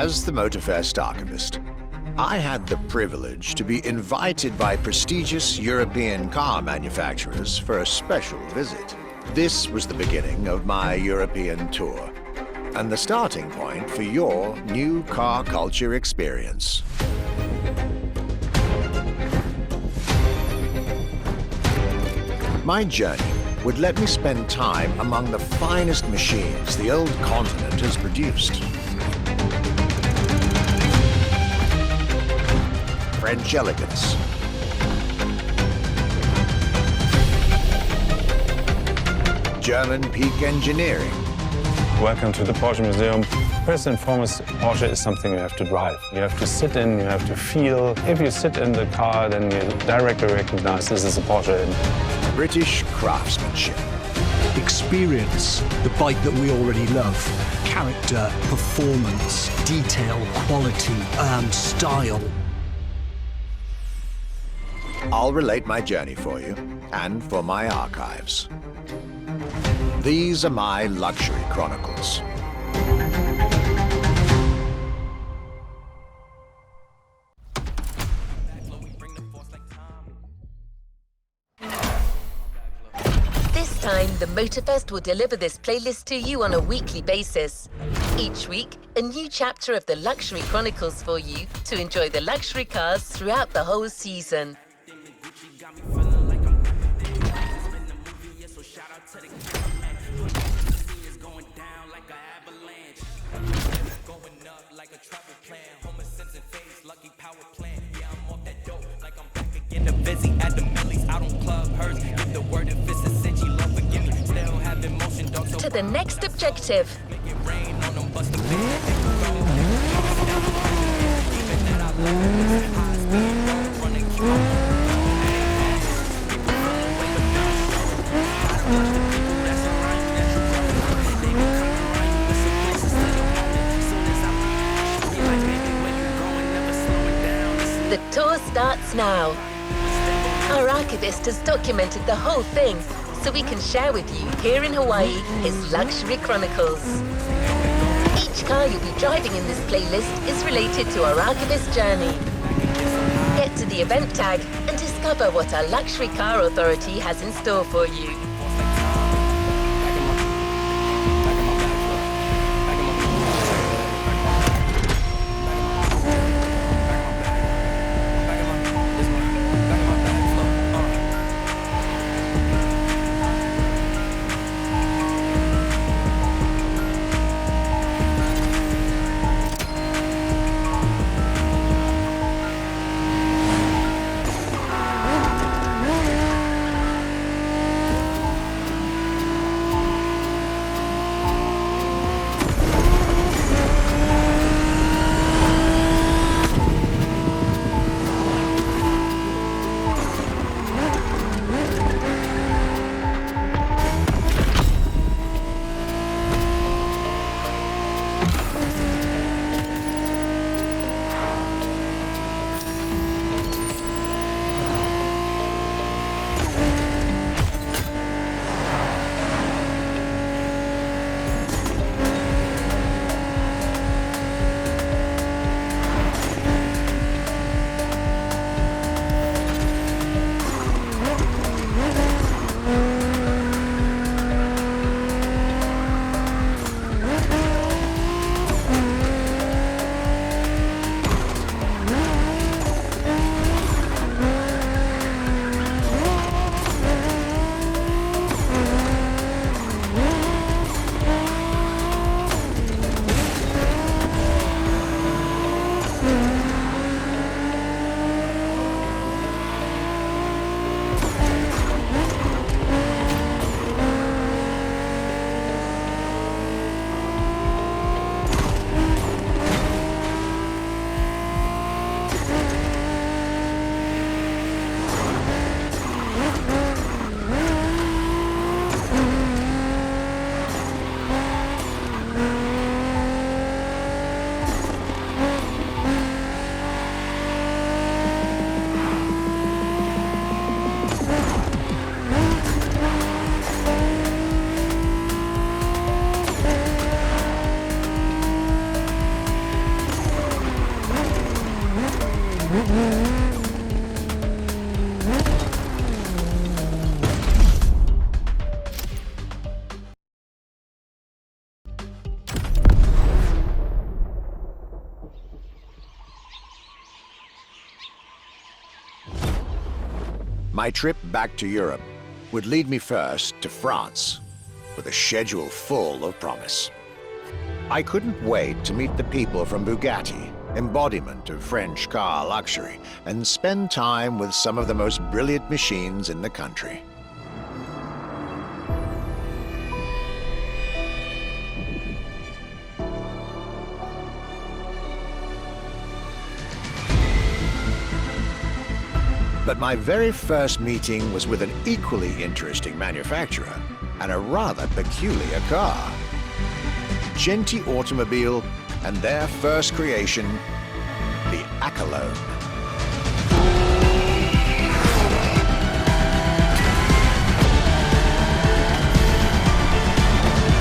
As the Motorfest archivist, I had the privilege to be invited by prestigious European car manufacturers for a special visit. This was the beginning of my European tour, and the starting point for your new car culture experience. My journey would let me spend time among the finest machines the old continent has produced. French elegance, German peak engineering. Welcome to the Porsche Museum. First and foremost, Porsche is something you have to drive. You have to sit in, you have to feel. If you sit in the car, then you directly recognize this is a Porsche. British craftsmanship. Experience the bike that we already love. Character, performance, detail, quality, and style. I'll relate my journey for you and for my archives. These are my luxury chronicles. This time, the Motorfest will deliver this playlist to you on a weekly basis. Each week, a new chapter of the Luxury Chronicles for you to enjoy the luxury cars throughout the whole season. To the next objective. The tour starts now. Our archivist has documented the whole thing, so we can share with you here in Hawaii his luxury chronicles. Each car you'll be driving in this playlist is related to our archivist journey. Get to the event tag and discover what our luxury car authority has in store for you. My trip back to Europe would lead me first to France, with a schedule full of promise. I couldn't wait to meet the people from Bugatti, embodiment of French car luxury, and spend time with some of the most brilliant machines in the country. But my very first meeting was with an equally interesting manufacturer and a rather peculiar car. Genti Automobile and their first creation, the Accolone.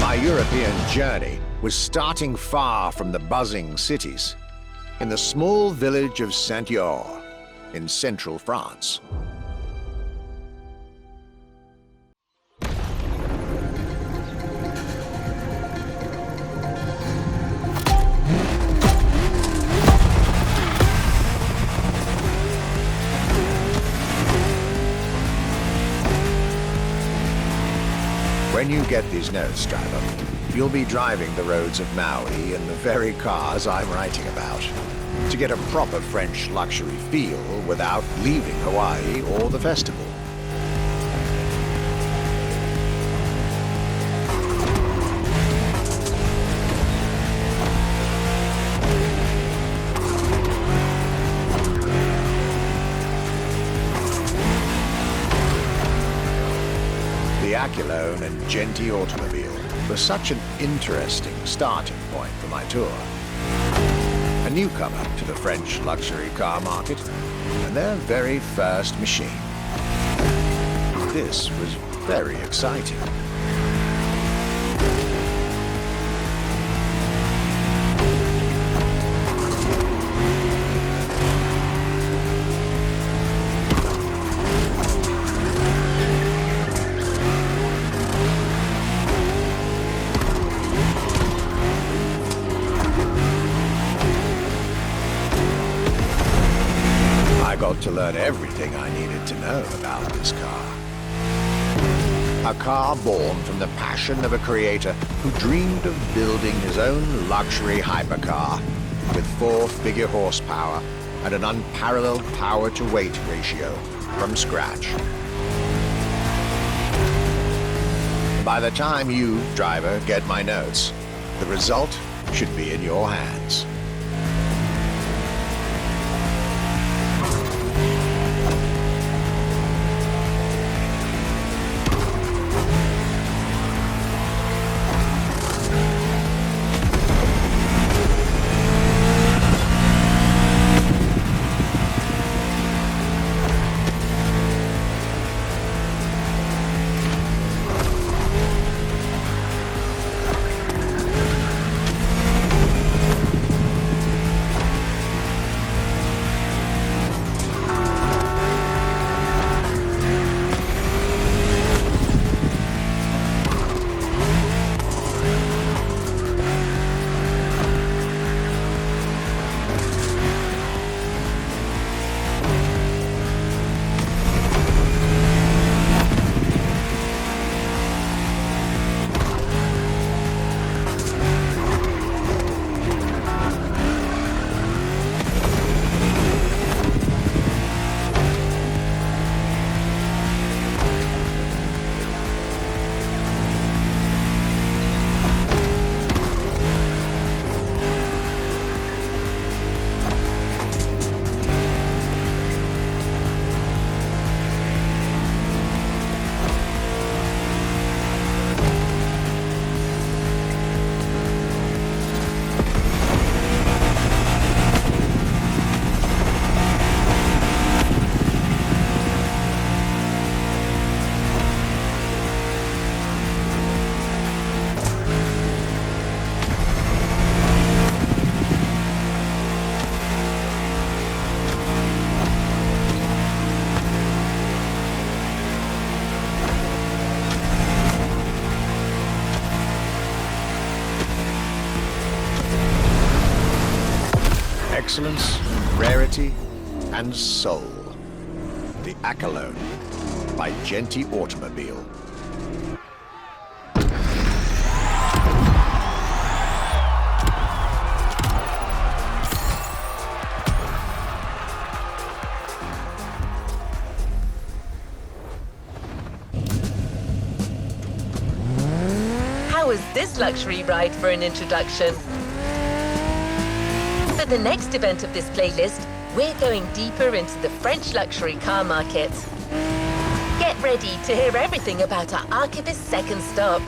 My European journey was starting far from the buzzing cities, in the small village of Saint-Yor, in central France. When you get these notes, driver, you'll be driving the roads of Maui in the very cars I'm writing about, to get a proper French luxury feel without leaving Hawaii or the festival. The Accolone and Genti Automobile was such an interesting starting point for my tour. A newcomer to the French luxury car market, and their very first machine. This was very exciting. I got to learn everything I needed to know about this car. A car born from the passion of a creator who dreamed of building his own luxury hypercar with 4-figure horsepower and an unparalleled power-to-weight ratio from scratch. By the time you, driver, get my notes, the result should be in your hands. Excellence, rarity, and soul. The Accolone. by Genti Automobile. How was this luxury ride for an introduction? For the next event of this playlist, we're going deeper into the French luxury car market. Get ready to hear everything about our Archivist's second stop.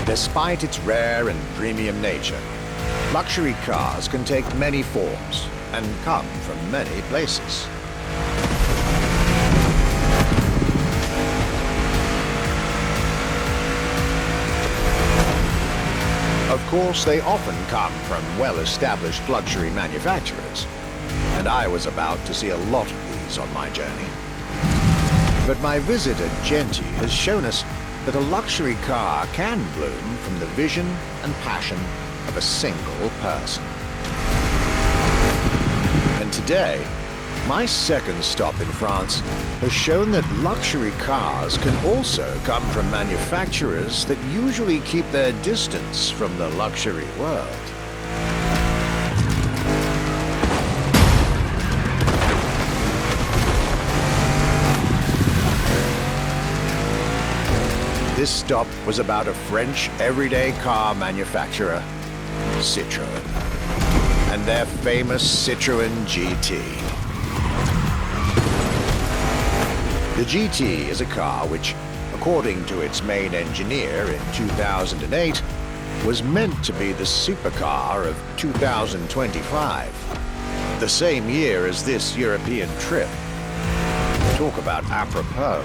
Despite its rare and premium nature, luxury cars can take many forms and come from many places. Of course, they often come from well-established luxury manufacturers, and I was about to see a lot of these on my journey. But my visit at Genti has shown us that a luxury car can bloom from the vision and passion of a single person. And today, my second stop in France has shown that luxury cars can also come from manufacturers that usually keep their distance from the luxury world. This stop was about a French everyday car manufacturer, Citroën, and their famous Citroën GT. The GT is a car which, according to its main engineer in 2008, was meant to be the supercar of 2025, the same year as this European trip. Talk about apropos.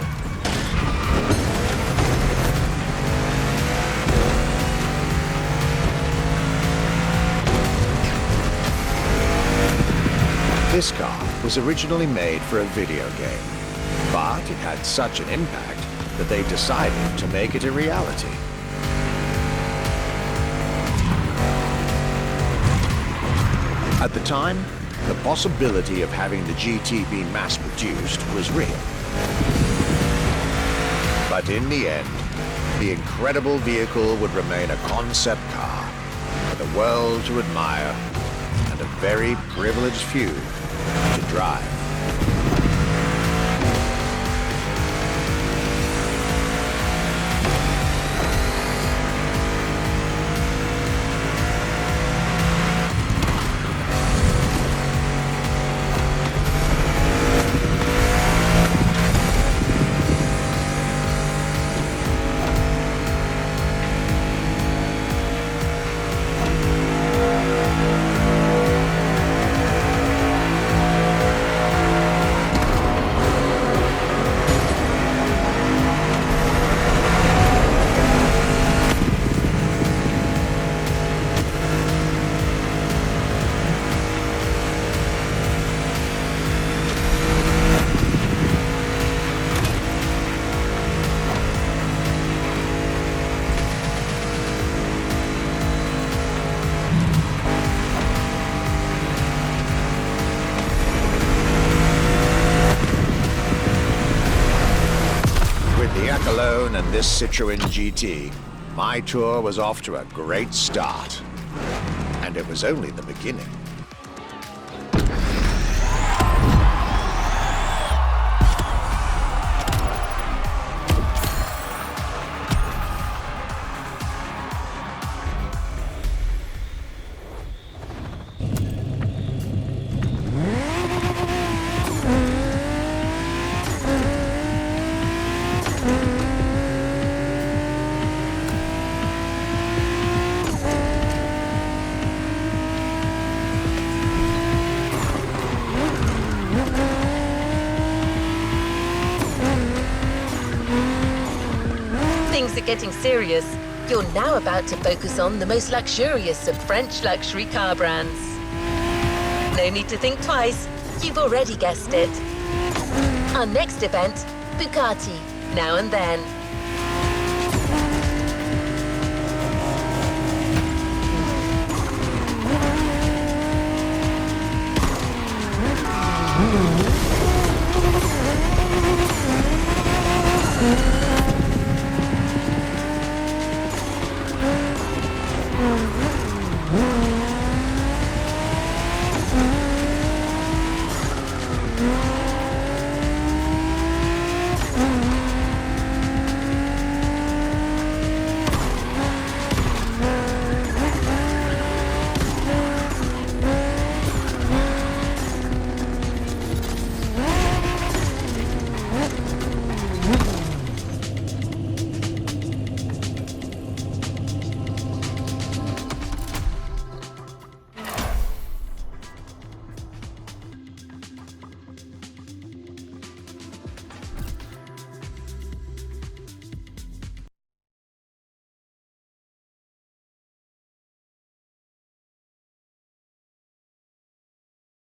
This car was originally made for a video game, but it had such an impact that they decided to make it a reality. At the time, the possibility of having the GT be mass-produced was real. But in the end, the incredible vehicle would remain a concept car for the world to admire and a very privileged few to drive. Alone and this Citroën GT, my tour was off to a great start. And it was only the beginning. getting serious, you're now about to focus on the most luxurious of French luxury car brands. No need to think twice, you've already guessed it. Our next event, Bugatti, Now and Then.